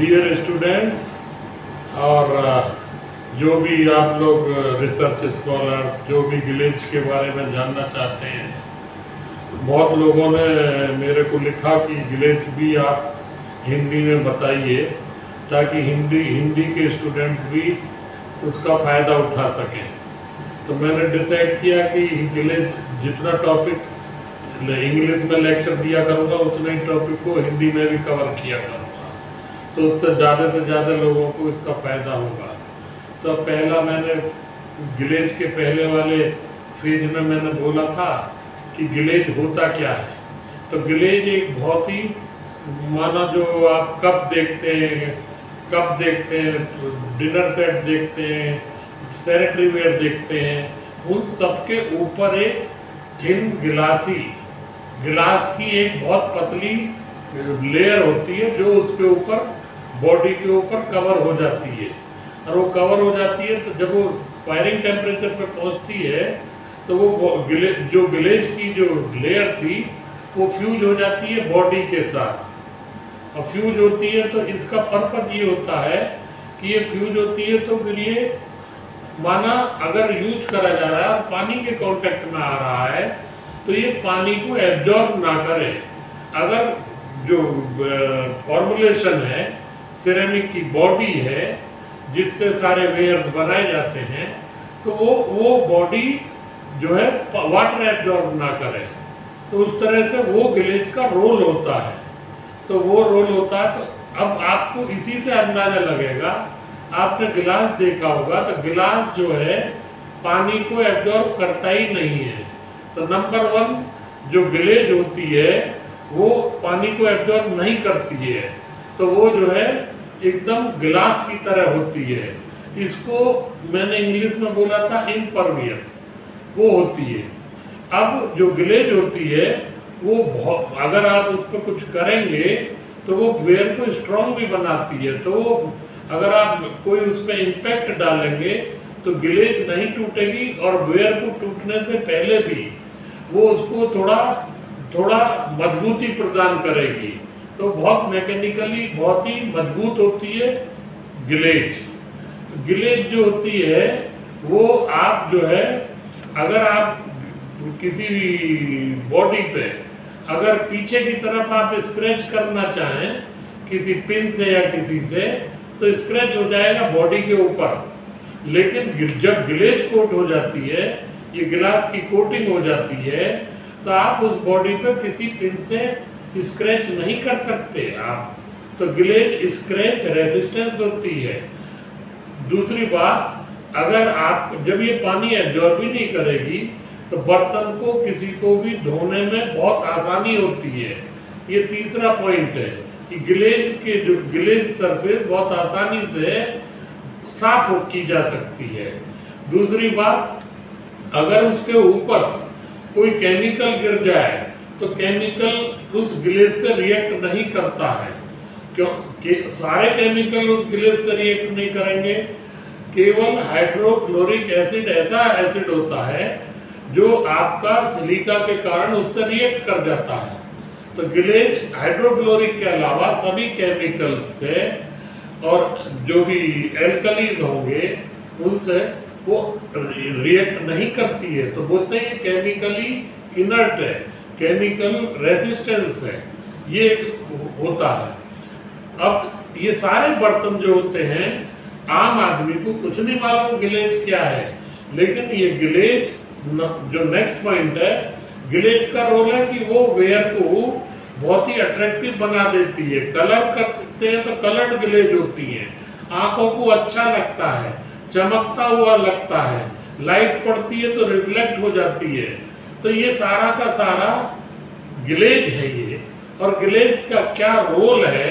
Dear students और जो भी आप लोग रिसर्च स्कॉलर्स जो भी गिलेज के बारे में जानना चाहते हैं, बहुत लोगों ने मेरे को लिखा कि गिलेज भी आप हिंदी में बताइए ताकि हिंदी के स्टूडेंट्स भी उसका फ़ायदा उठा सकें। तो मैंने डिसाइड किया कि गिलेज जितना टॉपिक इंग्लिश में लेक्चर दिया करूँगा उतना ही टॉपिक को हिंदी में भी कवर किया करूँगा, तो उससे ज़्यादा से ज़्यादा लोगों को इसका फ़ायदा होगा। तो पहला मैंने गिलेज के पहले वाले फेज में मैंने बोला था कि गिलेज होता क्या है। तो गिलेज एक बहुत ही माना जो आप कप देखते हैं, डिनर सेट देखते हैं, सैनिटरी वेयर देखते हैं, उन सबके ऊपर एक थिन गिलास की एक बहुत पतली लेयर होती है जो उसके ऊपर बॉडी के ऊपर कवर हो जाती है। और वो कवर हो जाती है तो जब वो फायरिंग टेम्परेचर पर पहुंचती है तो वो जो गिलेज की जो लेयर थी वो फ्यूज हो जाती है बॉडी के साथ। और फ्यूज होती है तो इसका पर्पस ये होता है कि ये फ्यूज होती है तो फिर ये माना अगर यूज करा जा रहा है और पानी के कांटेक्ट में आ रहा है तो ये पानी को एब्जॉर्ब ना करे। अगर जो फॉर्मुलेशन है सिरेमिक की बॉडी है जिससे सारे वेयर्स बनाए जाते हैं तो वो बॉडी जो है वाटर एब्जॉर्ब ना करे, तो उस तरह से वो गिलेज का रोल होता है। तो वो रोल होता है तो अब आपको इसी से अंदाजा लगेगा, आपने गिलास देखा होगा तो गिलास जो है पानी को एब्जॉर्ब करता ही नहीं है। तो नंबर 1 जो गिलेज होती है वो पानी को एब्जॉर्ब नहीं करती है, तो वो जो है एकदम गिलास की तरह होती है। इसको मैंने इंग्लिश में बोला था इम्परवियस, वो होती है। अब जो गिलेज होती है वो अगर आप उस पर कुछ करेंगे तो वो वेयर को स्ट्रॉन्ग भी बनाती है। तो अगर आप कोई उस पर इम्पैक्ट डालेंगे तो गिलेज नहीं टूटेगी और वेयर को टूटने से पहले भी वो उसको थोड़ा मजबूती प्रदान करेगी। तो बहुत मैकेनिकली बहुत ही मजबूत होती है गिलेज जो होती है वो आप जो है अगर आप किसी भी बॉडी पे अगर पीछे की तरफ आप स्क्रैच करना चाहें किसी पिन से या किसी से तो स्क्रैच हो जाएगा बॉडी के ऊपर। लेकिन जब गिलेज कोट हो जाती है, ये गिलास की कोटिंग हो जाती है, तो आप उस बॉडी पे किसी पिन से स्क्रैच नहीं कर सकते आप। तो गिलेज स्क्रैच रेजिस्टेंस होती है। दूसरी बात, अगर आप जब ये पानी एब्जॉर्ब ही नहीं करेगी तो बर्तन को किसी को भी धोने में बहुत आसानी होती है। ये तीसरा पॉइंट है कि गिलेज सरफेस बहुत आसानी से साफ की जा सकती है। दूसरी बात, अगर उसके ऊपर कोई केमिकल गिर जाए तो केमिकल उस गिलेज से रिएक्ट नहीं करता है, क्योंकि सारे केमिकल उस गिलेज से रिएक्ट नहीं करेंगे। केवल हाइड्रोफ्लोरिक एसिड ऐसा एसिड होता है जो आपका सिलिका के कारण उससे रिएक्ट कर जाता है। तो गिलेज हाइड्रोफ्लोरिक के अलावा सभी केमिकल से और जो भी एल्कलीज होंगे उनसे वो रिएक्ट नहीं करती है। तो बोलते हैं केमिकली इनर्ट है, केमिकल रेजिस्टेंस है, ये होता है। अब ये सारे बर्तन जो होते हैं आम आदमी को कुछ नहीं मालूम गिलेज क्या है, लेकिन ये गिलेज जो नेक्स्ट पॉइंट है, गिलेज का रोल है कि वो वेयर को बहुत ही अट्रैक्टिव बना देती है। कलर करते हैं तो कलर्ड गिलेज होती है, आंखों को अच्छा लगता है, चमकता हुआ लगता है, लाइट पड़ती है तो रिफ्लेक्ट हो जाती है। तो ये सारा का सारा गिलेज है ये। और गिलेज का क्या रोल है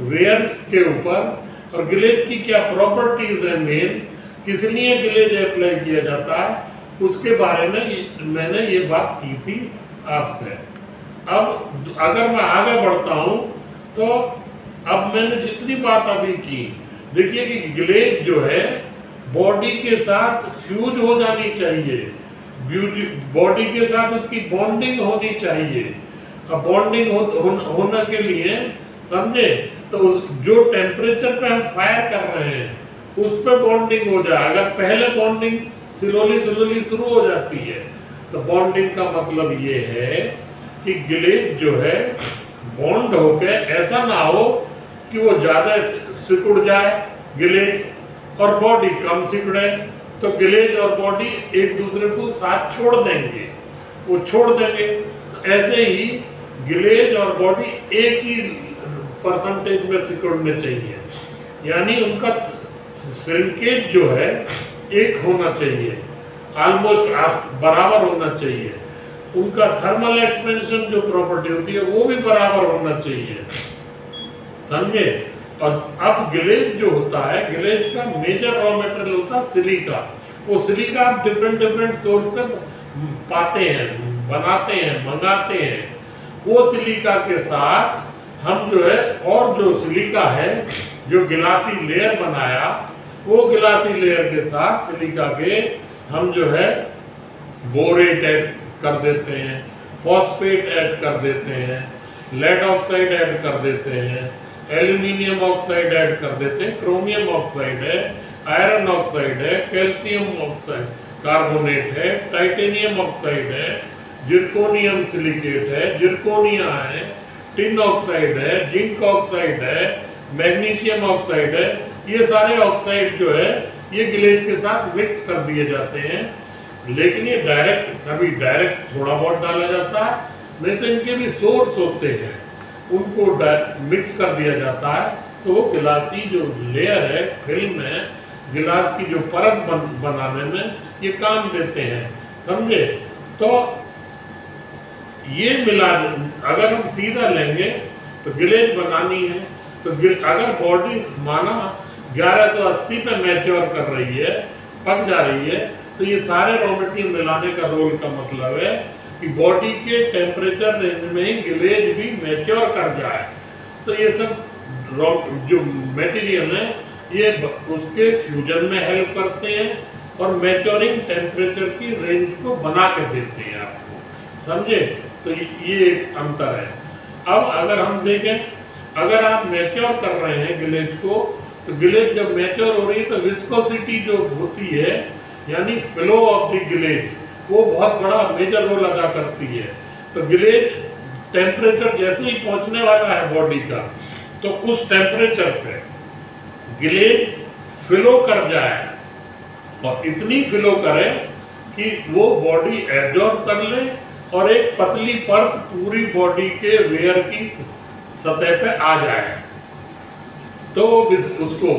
वेयर्स के ऊपर और गिलेज की क्या प्रॉपर्टीज है मेन, किस लिए गिलेज अप्लाई किया जाता है, उसके बारे में मैंने ये बात की थी आपसे। अब अगर मैं आगे बढ़ता हूँ तो अब मैंने जितनी बात अभी की, देखिए कि गिलेज जो है बॉडी के साथ फ्यूज हो जानी चाहिए, बॉडी के साथ उसकी बॉन्डिंग होनी चाहिए। अब बॉन्डिंग होने के लिए समझे तो जो टेम्परेचर पे हम फायर कर रहे हैं उस पर बॉन्डिंग हो जाए। अगर पहले बॉन्डिंग स्लोली शुरू हो जाती है तो बॉन्डिंग का मतलब ये है कि गिलेज जो है बॉन्ड होकर ऐसा ना हो कि वो ज्यादा सिकुड़ जाए गिलेज और बॉडी कम सिकुड़े, तो गिलेज और बॉडी एक दूसरे को साथ छोड़ देंगे, वो छोड़ देंगे। तो ऐसे ही गिलेज और बॉडी एक ही परसेंटेज में सिकुड़ने चाहिए, यानी उनका श्रिंकेज जो है एक होना चाहिए, ऑलमोस्ट बराबर होना चाहिए। उनका थर्मल एक्सपेंशन जो प्रॉपर्टी होती है वो भी बराबर होना चाहिए, समझे। और अब गिलेज जो होता है, गिलेज का मेजर रॉ मटेरियल होता है सिलिका। वो सिलिका आप डिफरेंट सोर्स से पाते हैं, बनाते हैं, मंगाते हैं। वो सिलिका के साथ हम जो है, और जो सिलिका है जो गिलासी लेयर बनाया, वो गिलासी लेयर के साथ सिलिका के हम जो है बोरेट ऐड कर देते हैं, फॉस्फेट ऐड कर देते हैं, लेड ऑक्साइड ऐड कर देते हैं, एल्यूमिनियम ऑक्साइड ऐड कर देते हैं, क्रोमियम ऑक्साइड है, आयरन ऑक्साइड है, कैल्शियम ऑक्साइड कार्बोनेट है, टाइटेनियम ऑक्साइड है, जिरकोनियम सिलिकेट है, जिरकोनिया है, टिन ऑक्साइड है, जिंक ऑक्साइड है, मैग्नीशियम ऑक्साइड है। ये सारे ऑक्साइड जो है ये गिलेज के साथ मिक्स कर दिए जाते हैं, लेकिन ये कभी डायरेक्ट थोड़ा बहुत डाला जाता है, नहीं तो इनके भी सोर्स होते हैं, उनको मिक्स कर दिया जाता है। तो वो गिलासी जो लेयर है, फिल्म है, गिलास की जो परत बनाने में ये काम देते हैं, समझे। तो ये मिला, अगर हम सीधा लेंगे तो गिलेज बनानी है, तो अगर बॉडी माना 1180 पे मैच्योर कर रही है, पक जा रही है, तो ये सारे रॉ मटेरियल मिलाने का रोल का मतलब है कि बॉडी के टेम्परेचर रेंज में ही गिलेज भी मैच्योर कर जाए। तो ये सब जो मटेरियल है ये उसके फ्यूजन में हेल्प करते हैं और मैच्योरिंग टेम्परेचर की रेंज को बना के देते हैं आपको, समझे। तो ये एक अंतर है। अब अगर हम देखें, अगर आप मैच्योर कर रहे हैं गिलेज को, तो गिलेज जब मैच्योर हो रही है तो विस्कोसिटी जो होती है, यानी फ्लो ऑफ द गिलेज, वो बहुत बड़ा मेजर रोल अदा करती है। तो गिलेज टेम्परेचर जैसे ही पहुंचने वाला है बॉडी का, तो उस टेम्परेचर पे गिलेज फ्लो कर जाए, और इतनी फ्लो करे कि वो बॉडी एब्जॉर्ब कर ले और एक पतली परत पूरी बॉडी के वेयर की सतह पे आ जाए। तो उसको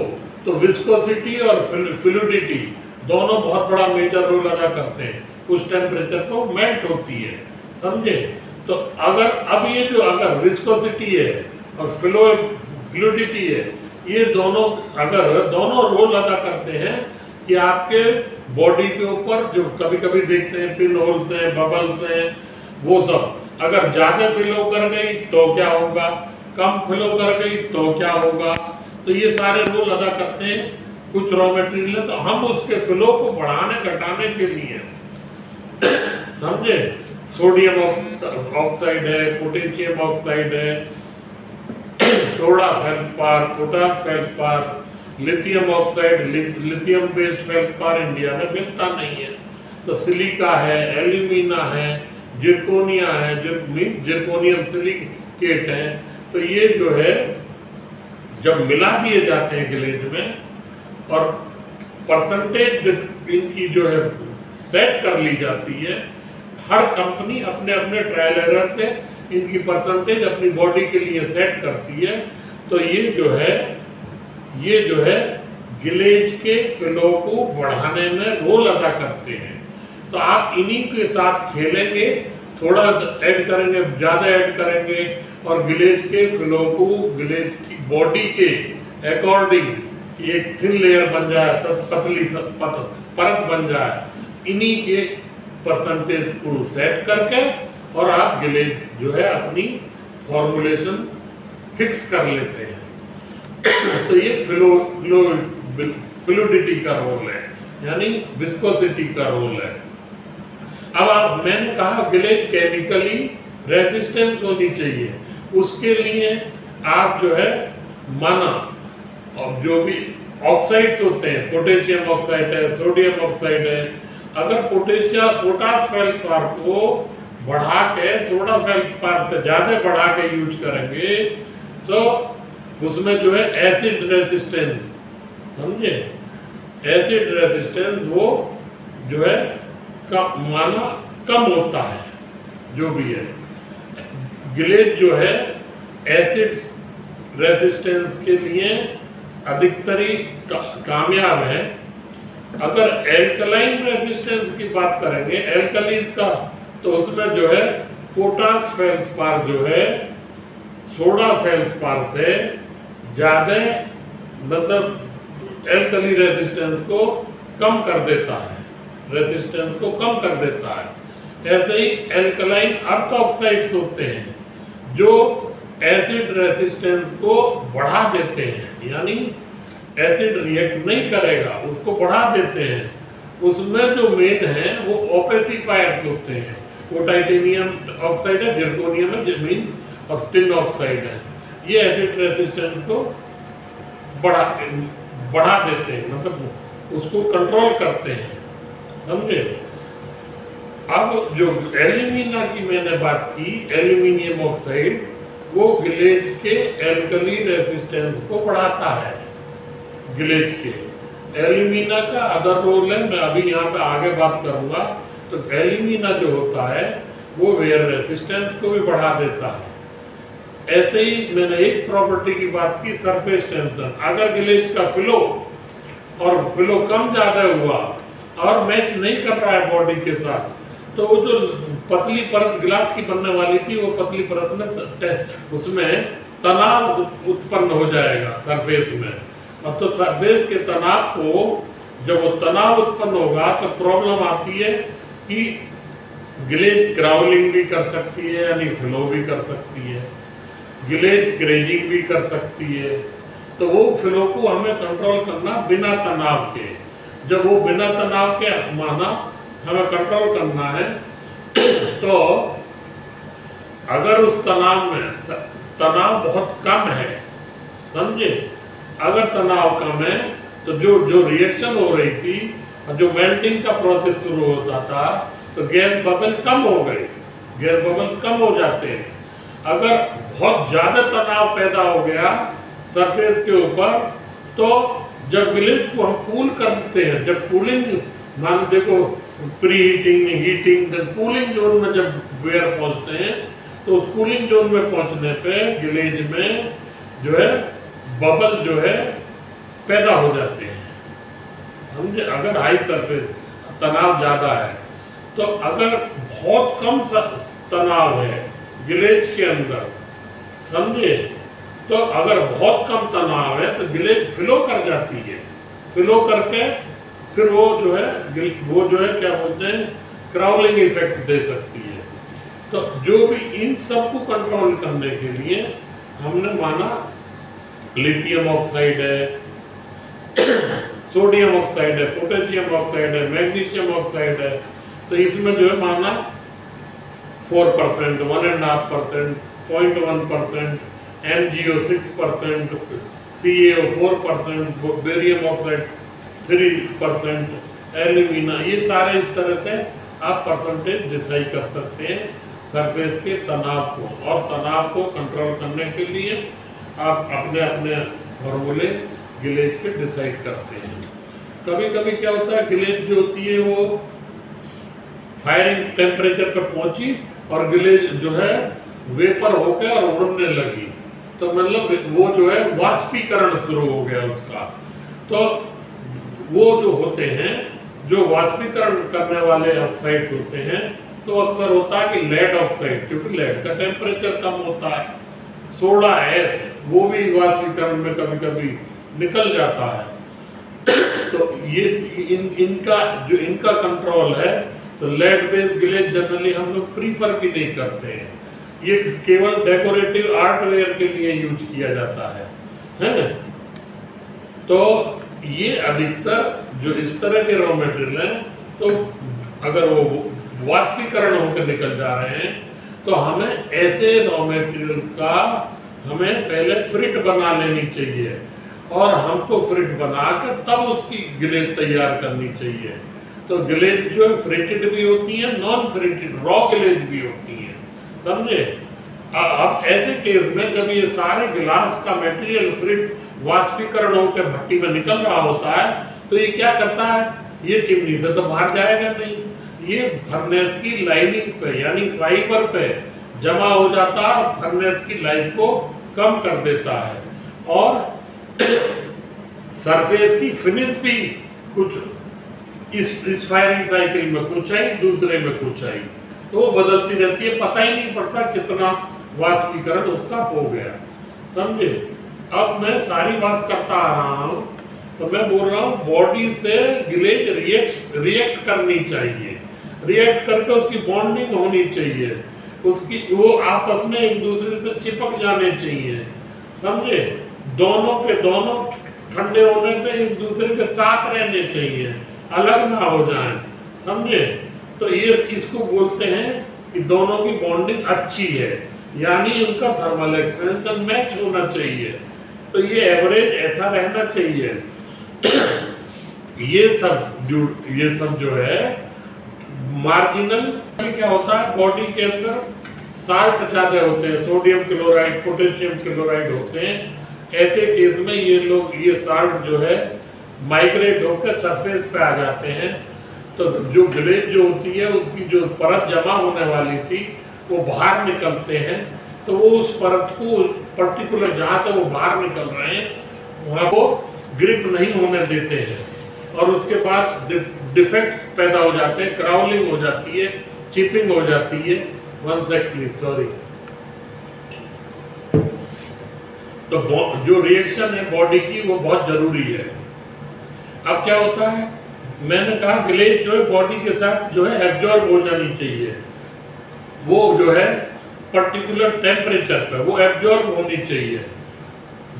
तो विस्कोसिटी और फ्लूइडिटी दोनों बहुत बड़ा मेजर रोल अदा करते हैं, उस टेम्परेचर को मेल्ट होती है, समझे। तो अगर विस्कोसिटी है और फ्लूइडिटी है, ये दोनों रोल अदा करते हैं कि आपके बॉडी के ऊपर जो कभी कभी देखते हैं पिन होल्स हैं, बबल्स हैं, वो सब अगर ज्यादा फ्लो कर गई तो क्या होगा, कम फ्लो कर गई तो क्या होगा। तो ये सारे रोल अदा करते हैं कुछ रॉ मटेरियल है, तो हम उसके फ्लो को बढ़ाने घटाने के लिए समझे, सोडियम ऑक्साइड है, पोटेशियम ऑक्साइड है, soda feldspar, potash feldspar, lithium oxide, lithium based feldspar India में मिलता नहीं है। तो सिलिका है, एल्यूमिना है, जिरकोनिया है, जिरकोनियम सिलिकेट है। तो ये जो है जब मिला दिए जाते हैं गिलेज में और परसेंटेज इनकी जो है सेट कर ली जाती है, हर कंपनी अपने अपने ट्रायल एरर से इनकी परसेंटेज अपनी बॉडी के लिए सेट करती है। तो ये जो है गिलेज के फ्लो को बढ़ाने में रोल अदा करते हैं। तो आप इन्हीं के साथ खेलेंगे, थोड़ा ऐड करेंगे, ज़्यादा ऐड करेंगे और गिलेज के फ्लो को गिलेज की बॉडी के अकॉर्डिंग एक थिन लेयर बन जाए, पतली परत बन जाए, इन्हीं के परसेंटेज को सेट करके और आप गिलेज जो है अपनी फॉर्मुलेशन फिक्स कर लेते हैं। तो ये फ्लूइडिटी का रोल है, यानी विस्कोसिटी का रोल है। अब मैंने कहा गिलेज केमिकली रेजिस्टेंस होनी चाहिए, उसके लिए आप जो है माना और जो भी ऑक्साइड्स होते हैं, पोटेशियम ऑक्साइड है, सोडियम ऑक्साइड है, अगर पोटास फेल्सपार को बढ़ा के सोडा फेल्सपार से ज्यादा बढ़ा के यूज करेंगे तो उसमें जो है एसिड रेजिस्टेंस, समझे, एसिड रेजिस्टेंस वो जो है कम होता है। जो भी है गिलेज जो है एसिड्स रेजिस्टेंस के लिए अधिकतर ही कामयाब है। अगर एल्कलाइन रेजिस्टेंस की बात करेंगे एल्कलीज का, तो उसमें जो है पोटास फेल्सपार जो है सोडा फेल्सपार से ज्यादा मतलब एल्कली रेजिस्टेंस को कम कर देता है, रेजिस्टेंस को कम कर देता है। ऐसे ही एल्कलाइन अर्थ ऑक्साइड्स होते हैं जो एसिड रेजिस्टेंस को बढ़ा देते हैं, यानी एसिड रिएक्ट नहीं करेगा, उसको बढ़ा देते हैं। उसमें जो मेन है वो ओपेसिफायर्स होते हैं, वो टाइटेनियम ऑक्साइड है, जिर्कोनियम है, मीन्स और टिन ऑक्साइड है। ये एसिड रेजिस्टेंस को बढ़ा देते हैं, मतलब उसको कंट्रोल करते हैं, समझे। अब जो एल्यूमिना की मैंने बात की, एल्यूमिनियम ऑक्साइड, वो गिलेज के एल्कली रेजिस्टेंस को बढ़ाता है। गिलेज के एल्यूमिना का अदर रोल है, मैं अभी यहाँ पे आगे बात करूंगा। तो एल्यूमिना जो होता है वो वेयर रेजिस्टेंस को भी बढ़ा देता है। ऐसे ही मैंने एक प्रॉपर्टी की बात की, सरफेस टेंशन। अगर गिलेज का फ्लो कम ज्यादा हुआ और मैच नहीं कर रहा है बॉडी के साथ, तो वो जो पतली परत गिलास की बनने वाली थी वो पतली परत में उसमें तनाव उत्पन्न हो जाएगा सरफेस में। और तो सरफेस के तनाव को, जब वो तनाव उत्पन्न होगा तो प्रॉब्लम आती है कि गिलेज क्राउलिंग भी कर सकती है, यानी फ्लो भी कर सकती है, गिलेज क्रेजिंग भी कर सकती है। तो वो फ्लो को हमें कंट्रोल करना बिना तनाव के, जब वो बिना तनाव के माना हमें कंट्रोल करना है, तो अगर उस तनाव में तनाव बहुत कम है, समझे, अगर तनाव कम है तो जो रिएक्शन हो रही थी और जो मेल्टिंग का प्रोसेस शुरू होता था, तो गैस बबल कम हो गए, गैस बबल कम हो जाते हैं। अगर बहुत ज्यादा तनाव पैदा हो गया सरफेस के ऊपर, तो जब गिलेज को हम कूल करते हैं, जब कूलिंग मान देखो pre heating, heating, cooling zone में जब वेयर पहुंचते हैं, तो उस कूलिंग जोन में पहुंचने पे गिलेज में जो है बबल जो है पैदा हो जाते हैं, समझे। अगर हाई सरफेस तनाव ज्यादा है, तो अगर बहुत कम तनाव है गिलेज के अंदर, समझे, तो अगर बहुत कम तनाव है तो गिलेज फ्लो कर जाती है, फ्लो करके फिर वो जो है क्या बोलते हैं, क्राउलिंग इफेक्ट दे सकती है। तो जो भी इन सब को कंट्रोल करने के लिए हमने माना लिथियम ऑक्साइड है, सोडियम ऑक्साइड है, पोटेशियम ऑक्साइड है, मैग्नीशियम ऑक्साइड है, तो इसमें जो है माना 4%, 1.5%, 0.1%, MgO 6%, CaO 4%, barium oxide 3%, alumina, ये सारे इस तरह से आप परसेंटेज डिसाइड कर सकते हैं सरफेस के तनाव को। और तनाव को कंट्रोल करने के लिए आप अपने अपने फॉर्मूले गिलेज के डिसाइड करते हैं। कभी कभी क्या होता है, गिलेज जो होती है वो फायरिंग टेम्परेचर पर पहुंची और गिलेज जो है वेपर होकर और उड़ने लगी, तो मतलब वो जो है वाष्पीकरण शुरू हो गया उसका। तो वो जो होते हैं, जो वाष्पीकरण करने वाले ऑक्साइड्स होते हैं, तो अक्सर होता है कि लेड ऑक्साइड, क्योंकि लेड का टेम्परेचर कम होता है। सोडा एस वो भी वाष्पीकरण में कभी कभी निकल जाता है। तो ये इनका कंट्रोल है। तो लेड बेस्ड गिलेज जनरली हम लोग प्रीफर भी नहीं करते हैं, ये केवल डेकोरेटिव आर्टवेयर के लिए यूज किया जाता है। तो ये अधिकतर जो इस तरह के रॉ मटेरियल हैं, तो अगर वो वाष्पीकरण होकर निकल जा रहे हैं, तो हमें ऐसे रॉ मटेरियल का हमें पहले फ्रिट बना लेनी चाहिए और हमको फ्रिट बनाकर तब उसकी ग्लेज तैयार करनी चाहिए। तो ग्लेज जो है फ्रिटेड भी होती है, नॉन फ्रिटेड रॉ ग्लेज भी होती है, समझे। अब ऐसे केस में जब ये सारे गिलास का मटेरियल फ्रिट वाष्पीकरण होकर भट्टी में निकल रहा होता है तो ये क्या करता है, ये चिमनी से तो बाहर जाएगा नहीं, ये फर्नेस की लाइनिंग पे यानी फाइबर पे जमा हो जाता है और फर्नेस की लाइफ को कम कर देता है और सरफेस की फिनिश भी कुछ इस फायरिंग साइकिल में कुछ आई, दूसरे में कुछ आई, तो वो बदलती रहती है, पता ही नहीं पड़ता कितना वाष्पीकरण उसका हो गया, समझे। अब मैं सारी बात करता आ रहा हूं तो मैं बोल रहा हूं बॉडी से ग्लेज रिएक्ट करनी चाहिए, रिएक्ट करके उसकी बॉन्डिंग होनी चाहिए, उसकी वो आपस में एक दूसरे से चिपक जाने चाहिए, समझे। दोनों के दोनों ठंडे होने पे एक दूसरे के साथ रहने चाहिए, अलग ना हो जाएं, समझे। तो ये इसको बोलते हैं कि दोनों की बॉन्डिंग अच्छी है, यानी उनका थर्मल एक्सपेंशन मैच होना चाहिए। तो ये एवरेज ऐसा रहना चाहिए। ये सब जो है मार्जिनल क्या होता है, बॉडी के अंदर साल्ट ज्यादा होते हैं, सोडियम क्लोराइड पोटेशियम क्लोराइड होते हैं। ऐसे केस में ये साल्ट जो है माइग्रेट होकर सरफेस पे आ जाते हैं, तो जो ग्लेज जो होती है उसकी जो परत जमा होने वाली थी वो बाहर निकलते हैं, तो वो उस परत को पर्टिकुलर जहाँ से वो बाहर निकल रहे हैं वहाँ को ग्रिप नहीं होने देते हैं और उसके बाद डिफेक्ट्स पैदा हो जाते हैं, क्राउलिंग हो जाती है, चिपिंग हो जाती है। 1 सेकंड प्लीज, सॉरी। तो जो रिएक्शन है बॉडी की वो बहुत जरूरी है। अब क्या होता है, मैंने कहा ग्लेज जो है बॉडी के साथ जो है एब्जॉर्ब हो जानी चाहिए, वो जो है पर्टिकुलर टेम्परेचर पे वो एब्जॉर्ब होनी चाहिए,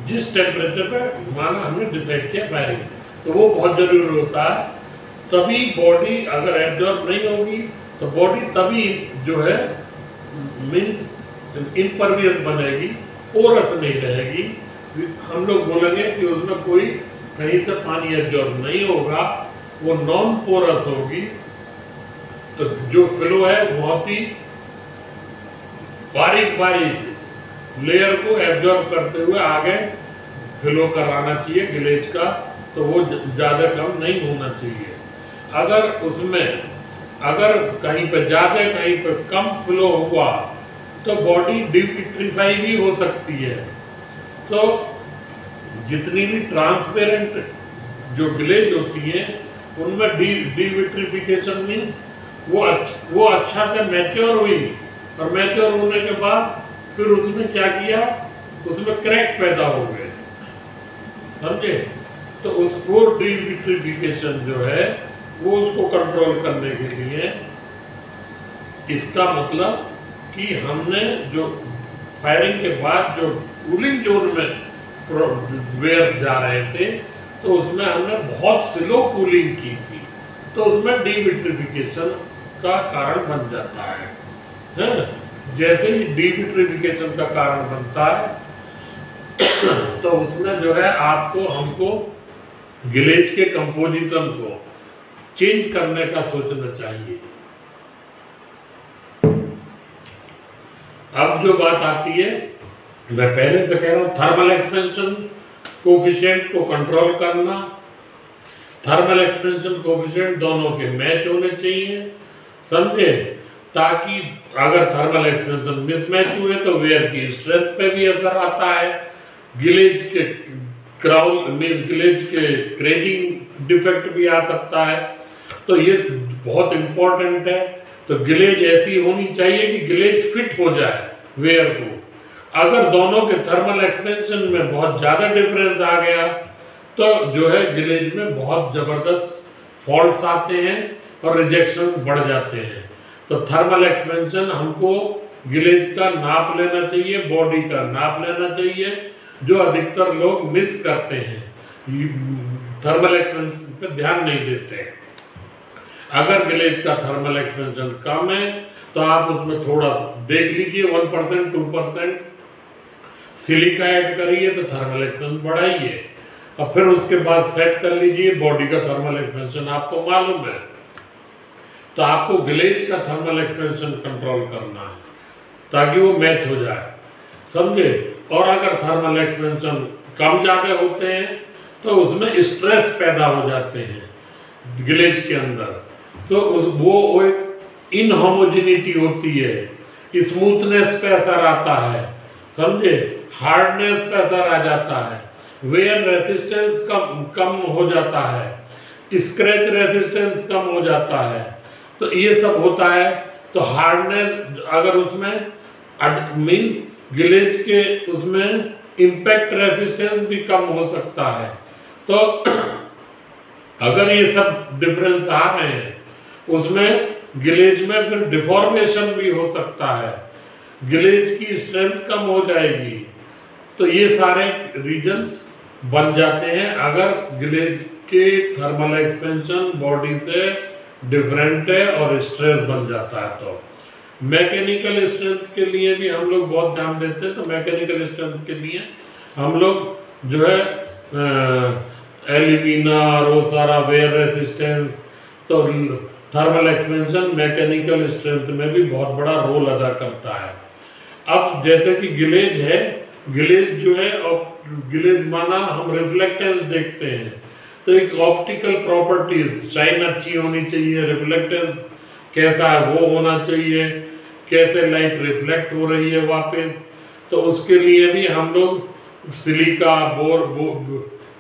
जिस टेम्परेचर पे माना हमने डिसाइड किया फायरिंग, तो वो बहुत जरूरी होता है। तभी बॉडी अगर एब्जॉर्ब नहीं होगी तो बॉडी तभी जो है मीन्स इम्परवियस बनेगी, पोरस नहीं रहेगी। हम लोग बोलेंगे कि उसमें कोई कहीं से पानी एब्जॉर्ब नहीं होगा, वो नॉन पोरस होगी, तो जो फ्लो है बहुत ही बारीक बारीक लेयर को एब्जॉर्ब करते हुए आगे फ्लो कराना चाहिए ग्लेज का, तो वो ज़्यादा कम नहीं होना चाहिए। अगर उसमें अगर कहीं पे ज़्यादा कहीं पे कम फ्लो हुआ तो बॉडी डिविट्रीफाई भी हो सकती है। तो जितनी भी ट्रांसपेरेंट जो ग्लेज होती है उनमें डिविट्रिफिकेशन मीन्स वो अच्छा से मैच्योर हुई और मैच्योर होने के बाद फिर उसने क्या किया, उसमें क्रैक पैदा हो गए, समझे। तो उसको डिविट्रिफिकेशन जो है वो उसको कंट्रोल करने के लिए, इसका मतलब कि हमने जो फायरिंग के बाद जो कूलिंग जोन में वेयर जा रहे थे तो उसमें हमने बहुत स्लो कूलिंग की थी, तो उसमें डिविट्रिफिकेशन का कारण बन जाता है। जैसे ही डिविट्रिफिकेशन का कारण बनता है तो उसमें जो है आपको हमको ग्लेज के कंपोजिशन को चेंज करने का सोचना चाहिए। अब जो बात आती है, मैं पहले से कह रहा हूं थर्मल एक्सपेंशन कोफिशिएंट को कंट्रोल करना। थर्मल एक्सपेंशन कोफिशिएंट दोनों के मैच होने चाहिए, समझे, ताकि अगर थर्मल एक्सपेंशन मिसमैच हुए तो वेयर की स्ट्रेंथ पे भी असर आता है, ग्लेज के ग्लेज के क्रेजिंग डिफेक्ट भी आ सकता है। तो ये बहुत इंपॉर्टेंट है। तो ग्लेज ऐसी होनी चाहिए कि ग्लेज फिट हो जाए वेयर को। अगर दोनों के थर्मल एक्सपेंशन में बहुत ज़्यादा डिफरेंस आ गया तो जो है ग्लेज में बहुत ज़बरदस्त फॉल्ट्स आते हैं और रिजेक्शंस बढ़ जाते हैं। तो थर्मल एक्सपेंशन हमको ग्लेज का नाप लेना चाहिए, बॉडी का नाप लेना चाहिए, जो अधिकतर लोग मिस करते हैं, थर्मल एक्सपेंशन पे ध्यान नहीं देते हैं। अगर ग्लेज का थर्मल एक्सपेंशन कम है तो आप उसमें थोड़ा देख लीजिए 1% 2%, सिलिका ऐड करिए तो थर्मल एक्सपेंशन बढ़ाइए, और फिर उसके बाद सेट कर लीजिए बॉडी का थर्मल एक्सपेंशन आपको मालूम है। तो आपको ग्लेज का थर्मल एक्सपेंशन कंट्रोल करना है ताकि वो मैच हो जाए, समझे। और अगर थर्मल एक्सपेंशन कम ज़्यादा होते हैं तो उसमें स्ट्रेस पैदा हो जाते हैं ग्लेज के अंदर, तो वो एक इनहोमोजेनिटी होती है, स्मूथनेस पे असर आता है, समझे, हार्डनेस पे असर आ जाता है, वेयर रेसिस्टेंस कम हो जाता है, स्क्रैच रेसिस्टेंस कम हो जाता है, तो ये सब होता है। तो हार्डनेस अगर उसमें मीन्स ग्लेज के उसमें इम्पैक्ट रेसिस्टेंस भी कम हो सकता है। तो अगर ये सब डिफरेंस आ रहे हैं उसमें ग्लेज में फिर डिफॉर्मेशन भी हो सकता है, ग्लेज की स्ट्रेंथ कम हो जाएगी। तो ये सारे रीजंस बन जाते हैं अगर ग्लेज के थर्मल एक्सपेंशन बॉडी से डिफरेंट है और स्ट्रेस बन जाता है। तो मैकेनिकल स्ट्रेंथ के लिए भी हम लोग बहुत ध्यान देते हैं। तो मैकेनिकल स्ट्रेंथ के लिए हम लोग जो है एल्यूमिना और वो सारा वेयर रेसिस्टेंस, तो थर्मल एक्सपेंशन मैकेनिकल स्ट्रेंथ में भी बहुत बड़ा रोल अदा करता है। अब जैसे कि ग्लेज है, ग्लेज जो है, और ग्लेज माना हम रिफ्लेक्टेंस देखते हैं, तो एक ऑप्टिकल प्रॉपर्टीज, शाइन अच्छी होनी चाहिए, रिफ्लेक्टेंस कैसा है वो होना चाहिए, कैसे लाइट रिफ्लेक्ट हो रही है वापस। तो उसके लिए भी हम लोग silica,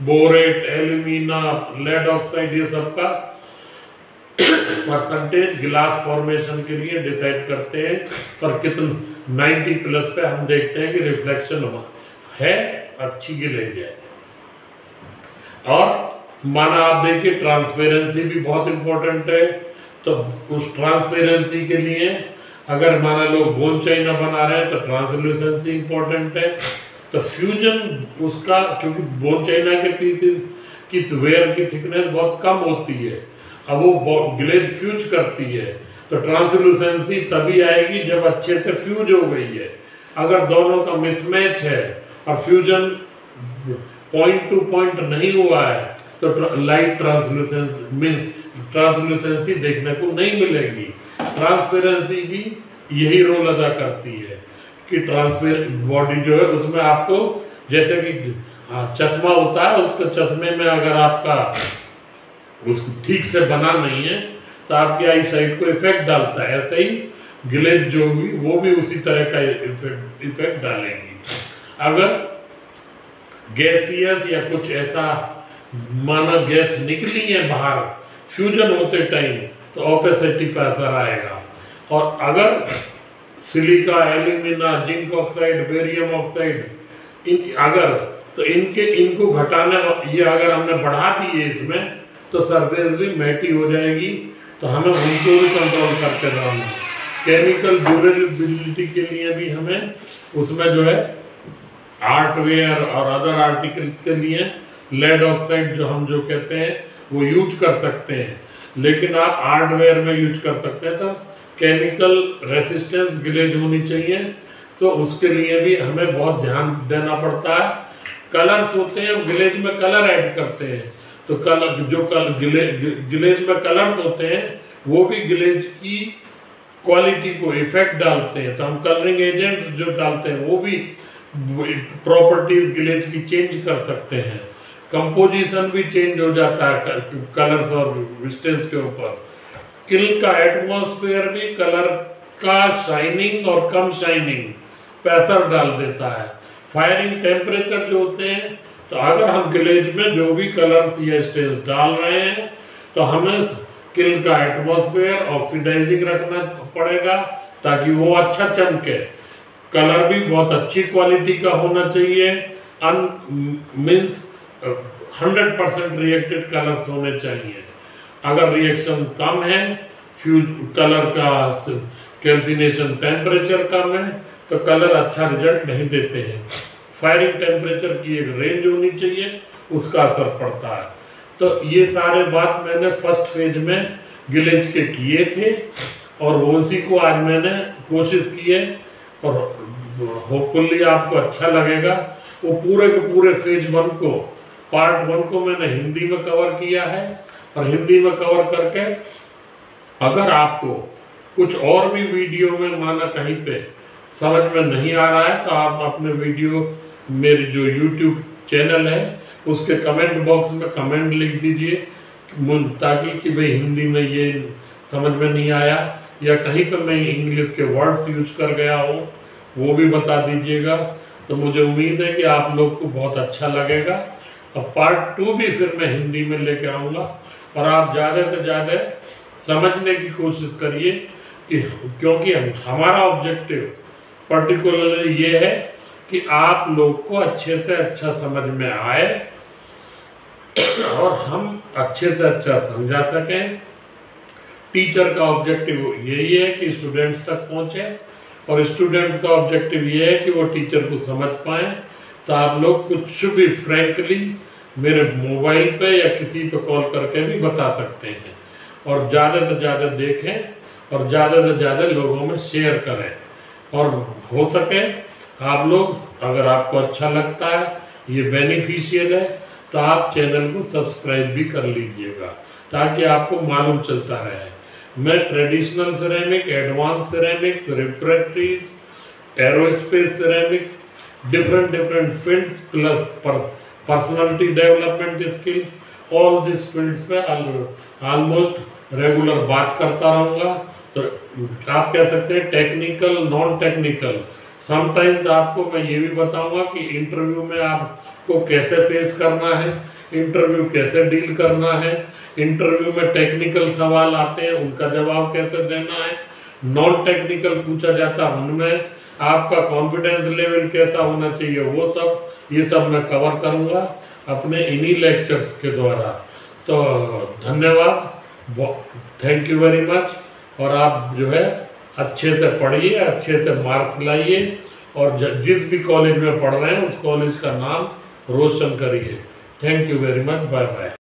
borate, alumina, lead oxide, ये सब का परसेंटेज ग्लास फॉर्मेशन के लिए डिसाइड करते हैं। और कितना 90 प्लस पे हम देखते हैं कि रिफ्लेक्शन है, अच्छी ग्लेज है। और माना आप देखिए ट्रांसपेरेंसी भी बहुत इम्पोर्टेंट है। तो उस ट्रांसपेरेंसी के लिए अगर माना लोग बोन चाइना बना रहे हैं तो ट्रांसलूसेंसी इम्पोर्टेंट है। तो फ्यूजन उसका, क्योंकि बोन चाइना के पीसेस की वेयर की थिकनेस बहुत कम होती है, अब वो ग्लेज फ्यूज करती है, तो ट्रांसलूसेंसी तभी आएगी जब अच्छे से फ्यूज हो गई है। अगर दोनों का मिसमैच है और फ्यूजन पॉइंट टू पॉइंट नहीं हुआ है तो लाइट ट्रांसलूसेंसी देखने को नहीं मिलेगी। ट्रांसपेरेंसी भी यही रोल अदा करती है कि ट्रांसपेरेंट बॉडी जो है उसमें आपको, जैसे कि चश्मा होता है, उसके चश्मे में अगर आपका उसको ठीक से बना नहीं है तो आपकी आई साइट को इफेक्ट डालता है, ऐसे ही ग्लेज जो भी वो भी उसी तरह का इफेक्ट डालेगी। अगर गैसियस या कुछ ऐसा माना गैस निकली है बाहर फ्यूजन होते टाइम तो ओपेसिटी पर असर आएगा। और अगर silica, alumina, zinc oxide, barium oxide, अगर तो इनको घटाने, ये अगर हमने बढ़ा दी है इसमें तो सरफेस भी मैटी हो जाएगी। तो हमें उनको भी कंट्रोल करके रहना। केमिकल ड्यूरेबिलिटी के लिए भी हमें उसमें जो है आर्टवेयर और अदर आर्टिकल्स के लिए लेड ऑक्साइड जो हम जो कहते हैं वो यूज कर सकते हैं, लेकिन आप हार्डवेयर में यूज कर सकते हैं। तो केमिकल रेसिस्टेंस ग्लेज होनी चाहिए, तो उसके लिए भी हमें बहुत ध्यान देना पड़ता है। कलर्स होते हैं, हम ग्लेज में कलर ऐड करते हैं, तो कलर जो ग्लेज में कलर्स होते हैं वो भी ग्लेज की क्वालिटी को इफेक्ट डालते हैं। तो हम कलरिंग एजेंट जो डालते हैं वो भी प्रॉपर्टीज ग्लेज की चेंज कर सकते हैं। कंपोजिशन भी चेंज हो जाता है कलर्स और डिस्टेंस के ऊपर। किल का एटमॉस्फेयर भी कलर का शाइनिंग और कम शाइनिंग पे असर डाल देता है। फायरिंग टेम्परेचर जो होते हैं, तो अगर हम ग्लेज में जो भी कलर्स या स्टेंस डाल रहे हैं तो हमें किल का एटमॉस्फेयर ऑक्सीडाइजिंग रखना पड़ेगा ताकि वो अच्छा चमके। कलर भी बहुत अच्छी क्वालिटी का होना चाहिए, मीन्स 100% रिएक्टेड कलर्स होने चाहिए। अगर रिएक्शन कम है, फ्यूज कलर का कैल्सिनेशन टेम्परेचर कम है, तो कलर अच्छा रिजल्ट नहीं देते हैं। फायरिंग टेम्परेचर की एक रेंज होनी चाहिए, उसका असर पड़ता है। तो ये सारे बात मैंने फर्स्ट फेज में ग्लेज के किए थे और उसी को आज मैंने कोशिश की है और होपफुली आपको अच्छा लगेगा। वो पूरे के पूरे फेज 1 को, पार्ट 1 को मैंने हिंदी में कवर किया है, और हिंदी में कवर करके अगर आपको कुछ और भी वीडियो में माना कहीं पे समझ में नहीं आ रहा है, तो आप अपने वीडियो मेरे जो YouTube चैनल है उसके कमेंट बॉक्स में कमेंट लिख दीजिए, ताकि कि भाई हिंदी में ये समझ में नहीं आया, या कहीं पर मैं इंग्लिश के वर्ड्स यूज कर गया हूँ वो भी बता दीजिएगा। तो मुझे उम्मीद है कि आप लोग को बहुत अच्छा लगेगा। अब पार्ट 2 भी फिर मैं हिंदी में लेके आऊँगा, और आप ज़्यादा से ज़्यादा समझने की कोशिश करिए, कि क्योंकि हमारा ऑब्जेक्टिव पर्टिकुलरली ये है कि आप लोग को अच्छे से अच्छा समझ में आए और हम अच्छे से अच्छा समझा सकें। टीचर का ऑब्जेक्टिव यही है कि स्टूडेंट्स तक पहुंचे, और स्टूडेंट्स का ऑब्जेक्टिव ये है कि वो टीचर को समझ पाएँ। तो आप लोग कुछ भी फ्रैंकली मेरे मोबाइल पे या किसी पे कॉल करके भी बता सकते हैं, और ज़्यादा से ज़्यादा देखें और ज़्यादा से ज़्यादा लोगों में शेयर करें, और हो सके आप लोग, अगर आपको अच्छा लगता है, ये बेनिफिशियल है, तो आप चैनल को सब्सक्राइब भी कर लीजिएगा, ताकि आपको मालूम चलता रहे। मैं traditional ceramic, advance ceramics, refractories, aerospace ceramics, different fields plus personality development skills, all this fields पे ऑलमोस्ट रेगुलर बात करता रहूँगा। तो आप कह सकते हैं टेक्निकल, नॉन टेक्निकल। समटाइम्स आपको मैं ये भी बताऊंगा कि इंटरव्यू में आपको कैसे फेस करना है, इंटरव्यू कैसे डील करना है, इंटरव्यू में टेक्निकल सवाल आते हैं उनका जवाब कैसे देना है, नॉन टेक्निकल पूछा जाता है उनमें आपका कॉन्फिडेंस लेवल कैसा होना चाहिए, वो सब, ये सब मैं कवर करूँगा अपने इन्हीं लेक्चर्स के द्वारा। तो धन्यवाद, थैंक यू वेरी मच। और आप जो है अच्छे से पढ़िए, अच्छे से मार्क्स लाइए, और जिस भी कॉलेज में पढ़ रहे हैं उस कॉलेज का नाम रोशन करिए। Thank you very much, bye bye.